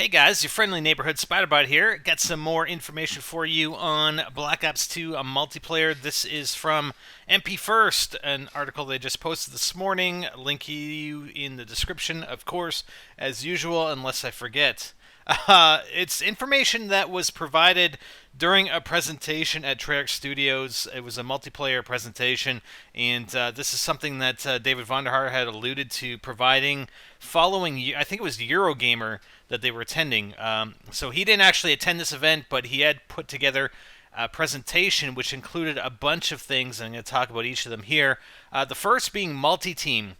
Hey guys, your friendly neighborhood Spiderbot here. Got some more information for you on Black Ops 2 multiplayer. This is from MP First, an article they just posted this morning. Link you in the description, of course, as usual, unless I forget. It's information that was provided during a presentation at Treyarch Studios. It was a multiplayer presentation, and this is something that David Vonderhaar had alluded to providing following, I think it was Eurogamer that they were attending. So he didn't actually attend this event, but he had put together a presentation which included a bunch of things, and I'm going to talk about each of them here. The first being multi-team.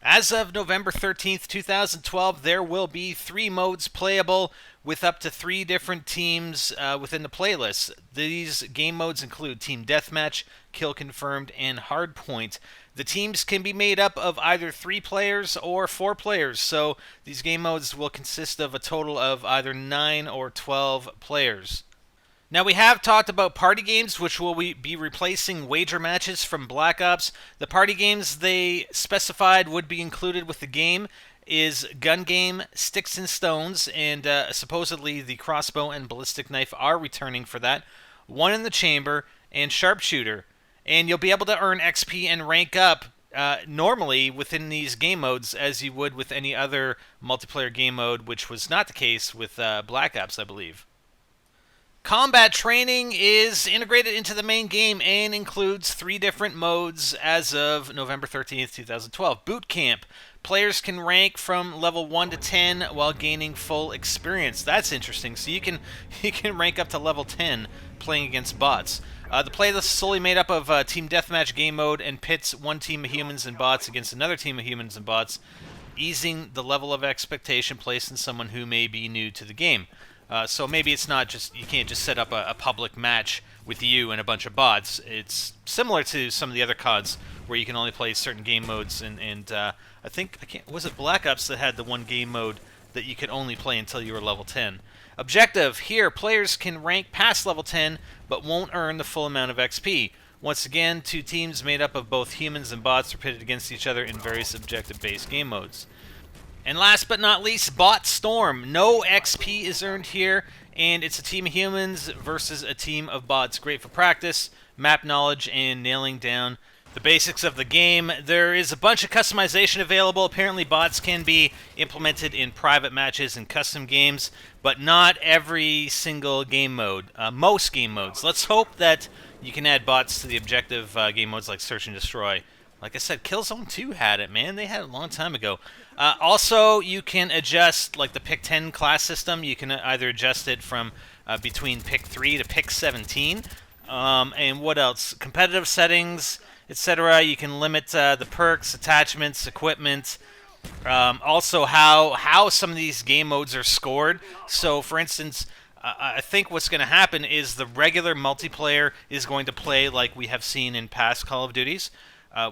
As of November 13th, 2012, there will be 3 modes playable with up to 3 different teams within the playlist. These game modes include Team Deathmatch, Kill Confirmed, and Hardpoint. The teams can be made up of either 3 players or 4 players, so these game modes will consist of a total of either 9 or 12 players. Now, we have talked about party games, which will be replacing wager matches from Black Ops. The party games they specified would be included with the game is Gun Game, Sticks and Stones, and supposedly the Crossbow and Ballistic Knife are returning for that. One in the Chamber, and Sharpshooter. And you'll be able to earn XP and rank up normally within these game modes as you would with any other multiplayer game mode, which was not the case with Black Ops, I believe. Combat training is integrated into the main game and includes 3 different modes as of November 13th, 2012. Boot Camp. Players can rank from level 1 to 10 while gaining full experience. That's interesting. So you can rank up to level 10 playing against bots. The playlist is solely made up of Team Deathmatch game mode and pits one team of humans and bots against another team of humans and bots, easing the level of expectation placed in someone who may be new to the game. So maybe it's not just, you can't just set up a public match with you and a bunch of bots. It's similar to some of the other CODs where you can only play certain game modes, and I think, was it Black Ops that had the one game mode that you could only play until you were level 10? Objective, here players can rank past level 10 but won't earn the full amount of XP. Once again, 2 teams made up of both humans and bots are pitted against each other in various objective-based game modes. And last but not least, Bot Storm. No XP is earned here, and it's a team of humans versus a team of bots. Great for practice, map knowledge, and nailing down the basics of the game. There is a bunch of customization available. Apparently bots can be implemented in private matches and custom games, but not every single game mode. Most game modes. Let's hope that you can add bots to the objective game modes like Search and Destroy. Like I said, Killzone 2 had it, man. They had it a long time ago. Also, you can adjust, like the Pick 10 class system, you can either adjust it from between Pick 3 to Pick 17. And what else? Competitive settings, etc. You can limit the perks, attachments, equipment. Also, how some of these game modes are scored. So, for instance, I think what's going to happen is the regular multiplayer is going to play like we have seen in past Call of Duties.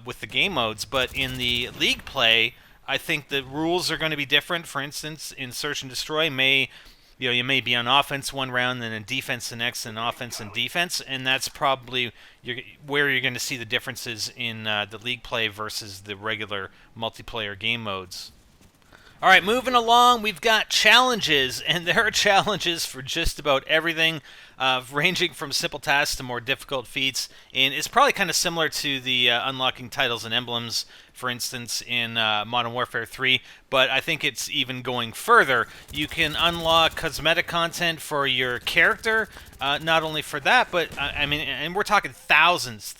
With the game modes, but in the league play, I think the rules are going to be different. For instance, in Search and Destroy, you may be on offense one round, then in defense the next, and offense and defense, and that's probably where you're going to see the differences in the league play versus the regular multiplayer game modes. All right, moving along, we've got challenges, and there are challenges for just about everything, ranging from simple tasks to more difficult feats, and it's probably kind of similar to the unlocking titles and emblems, for instance, in Modern Warfare 3, but I think it's even going further. You can unlock cosmetic content for your character, not only for that, but, I mean, and we're talking thousands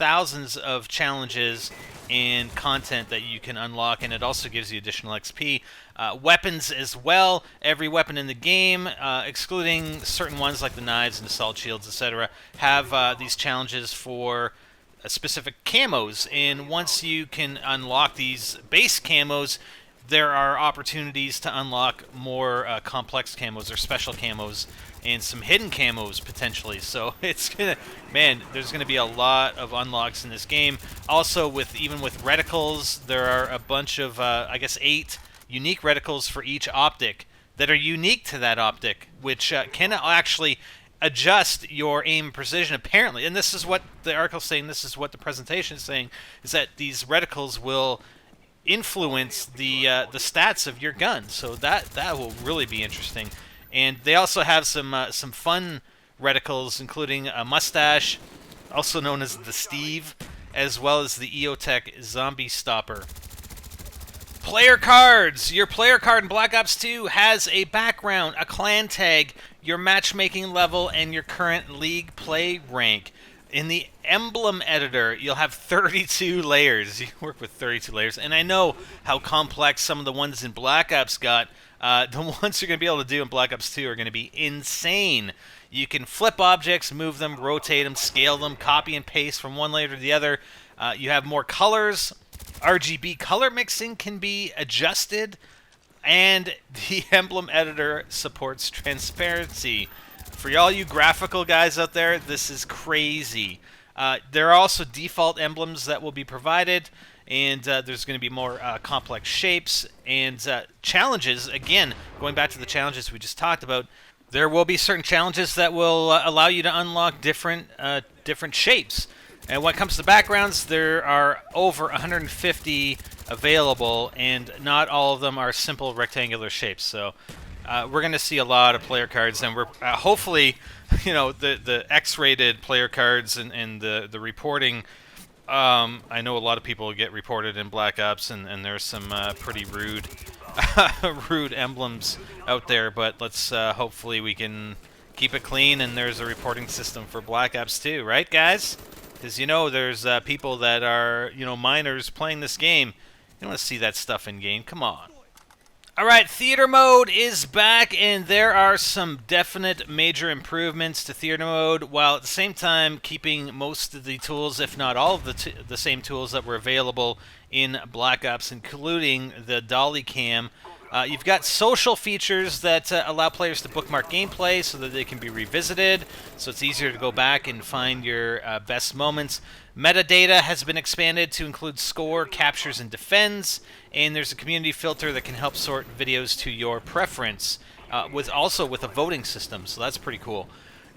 of challenges and content that you can unlock, and it also gives you additional XP. Weapons as well. Every weapon in the game, excluding certain ones like the knives and assault shields, etc., have these challenges for specific camos. And once you can unlock these base camos, there are opportunities to unlock more complex camos or special camos and some hidden camos potentially. So it's gonna, man, there's gonna be a lot of unlocks in this game. Also, even with reticles, there are a bunch of I guess 8 unique reticles for each optic that are unique to that optic, which can actually adjust your aim precision, apparently. And this is what the article's saying, this is what the presentation is saying, is that these reticles will influence the stats of your gun. So that will really be interesting. And they also have some fun reticles, including a mustache, also known as the Steve, as well as the EOTech Zombie Stopper. Player cards! Your player card in Black Ops 2 has a background, a clan tag, your matchmaking level, and your current league play rank. In the emblem editor, you'll have 32 layers. You work with 32 layers. And I know how complex some of the ones in Black Ops got. The ones you're going to be able to do in Black Ops 2 are going to be insane. You can flip objects, move them, rotate them, scale them, copy and paste from one layer to the other. You have more colors. RGB color mixing can be adjusted, and the emblem editor supports transparency. For all you graphical guys out there, this is crazy. There are also default emblems that will be provided, and there's going to be more complex shapes and challenges. Again, going back to the challenges we just talked about, there will be certain challenges that will allow you to unlock different shapes. And when it comes to backgrounds, there are over 150 available, and not all of them are simple rectangular shapes. So we're going to see a lot of player cards, and we're hopefully, the X-rated player cards and the reporting. I know a lot of people get reported in Black Ops, and there's some pretty rude rude emblems out there, but let's hopefully we can keep it clean, and there's a reporting system for Black Ops 2, right, guys? Because, there's people that are, minors playing this game. You don't want to see that stuff in-game. Come on. All right, Theater Mode is back, and there are some definite major improvements to Theater Mode, while at the same time keeping most of the tools, if not all of the same tools that were available in Black Ops, including the Dolly Cam. You've got social features that allow players to bookmark gameplay so that they can be revisited, so it's easier to go back and find your best moments. Metadata has been expanded to include score, captures, and defends, and there's a community filter that can help sort videos to your preference, with a voting system, so that's pretty cool.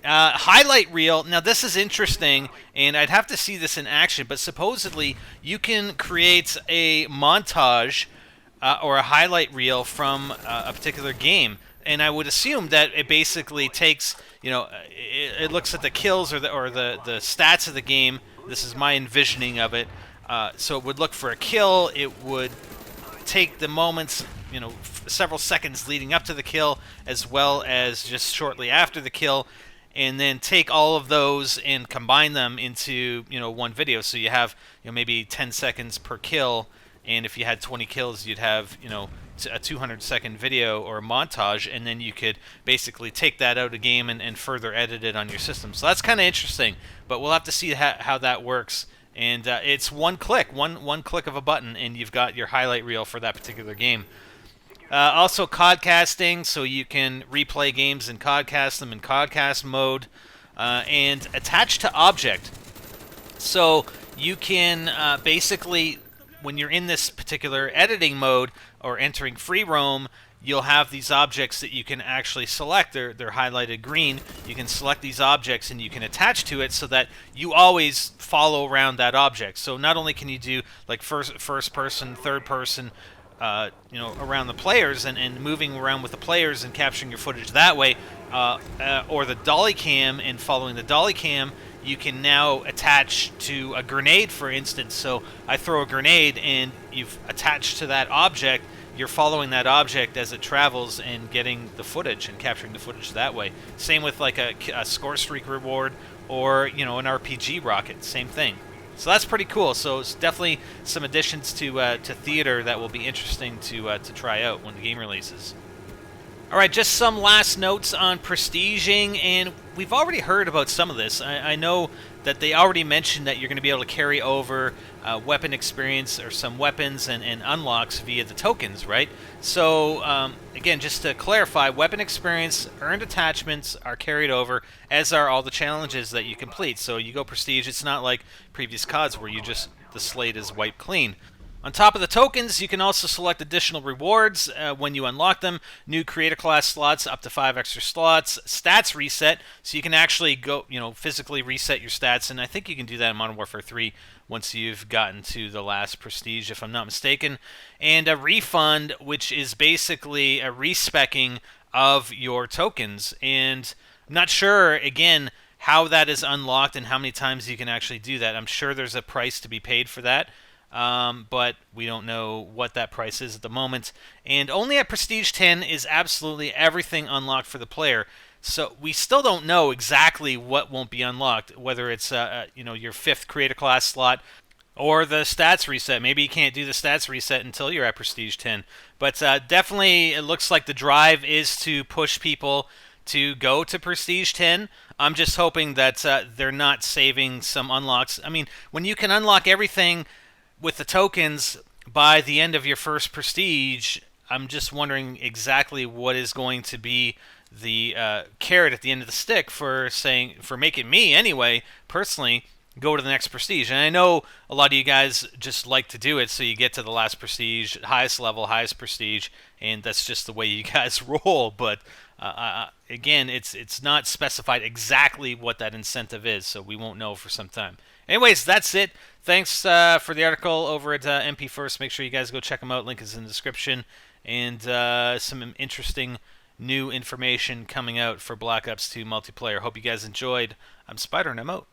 Highlight reel. Now this is interesting, and I'd have to see this in action, but supposedly you can create a montage or a highlight reel from a particular game, and I would assume that it basically takes, it looks at the kills or the stats of the game. This is my envisioning of it. So it would look for a kill. It would take the moments, several seconds leading up to the kill, as well as just shortly after the kill, and then take all of those and combine them into one video. So you have maybe 10 seconds per kill. And if you had 20 kills, you'd have, a 200-second video or a montage, and then you could basically take that out of game and further edit it on your system. So that's kind of interesting, but we'll have to see how that works. And it's one click of a button, and you've got your highlight reel for that particular game. Also, codcasting, so you can replay games and codcast them in codcast mode, and attach to object. So you can basically, when you're in this particular editing mode or entering free roam, you'll have these objects that you can actually select. They're highlighted green. You can select these objects and you can attach to it so that you always follow around that object. So not only can you do like first person, third person, around the players and moving around with the players and capturing your footage that way, or the dolly cam and following the dolly cam, you can now attach to a grenade, for instance. So I throw a grenade and you've attached to that object. You're following that object as it travels and getting the footage and capturing the footage that way. Same with like a score streak reward or, an RPG rocket. Same thing. So that's pretty cool. So it's definitely some additions to theater that will be interesting to try out when the game releases. All right, just some last notes on prestiging, and we've already heard about some of this. I know that they already mentioned that you're going to be able to carry over weapon experience or some weapons and unlocks via the tokens, right? So, again, just to clarify, weapon experience, earned attachments are carried over, as are all the challenges that you complete. So you go prestige, it's not like previous CODs where the slate is wiped clean. On top of the tokens, you can also select additional rewards when you unlock them. New creator class slots, up to 5 extra slots. Stats reset, so you can actually go, physically reset your stats. And I think you can do that in Modern Warfare 3 once you've gotten to the last prestige, if I'm not mistaken. And a refund, which is basically a respecking of your tokens. And I'm not sure, again, how that is unlocked and how many times you can actually do that. I'm sure there's a price to be paid for that, but we don't know what that price is at the moment. And only at Prestige 10 is absolutely everything unlocked for the player. So we still don't know exactly what won't be unlocked, whether it's your 5th creator class slot or the stats reset. Maybe you can't do the stats reset until you're at Prestige 10. But definitely it looks like the drive is to push people to go to Prestige 10. I'm just hoping that they're not saving some unlocks. I mean, when you can unlock everything with the tokens by the end of your first Prestige, I'm just wondering exactly what is going to be the carrot at the end of the stick for making me, anyway, personally, go to the next Prestige. And I know a lot of you guys just like to do it, so you get to the last Prestige, highest level, highest Prestige, and that's just the way you guys roll. But again, it's not specified exactly what that incentive is, so we won't know for some time. Anyways, that's it. Thanks for the article over at MP First. Make sure you guys go check them out. Link is in the description. And some interesting new information coming out for Black Ops 2 multiplayer. Hope you guys enjoyed. I'm Spider, and I'm out.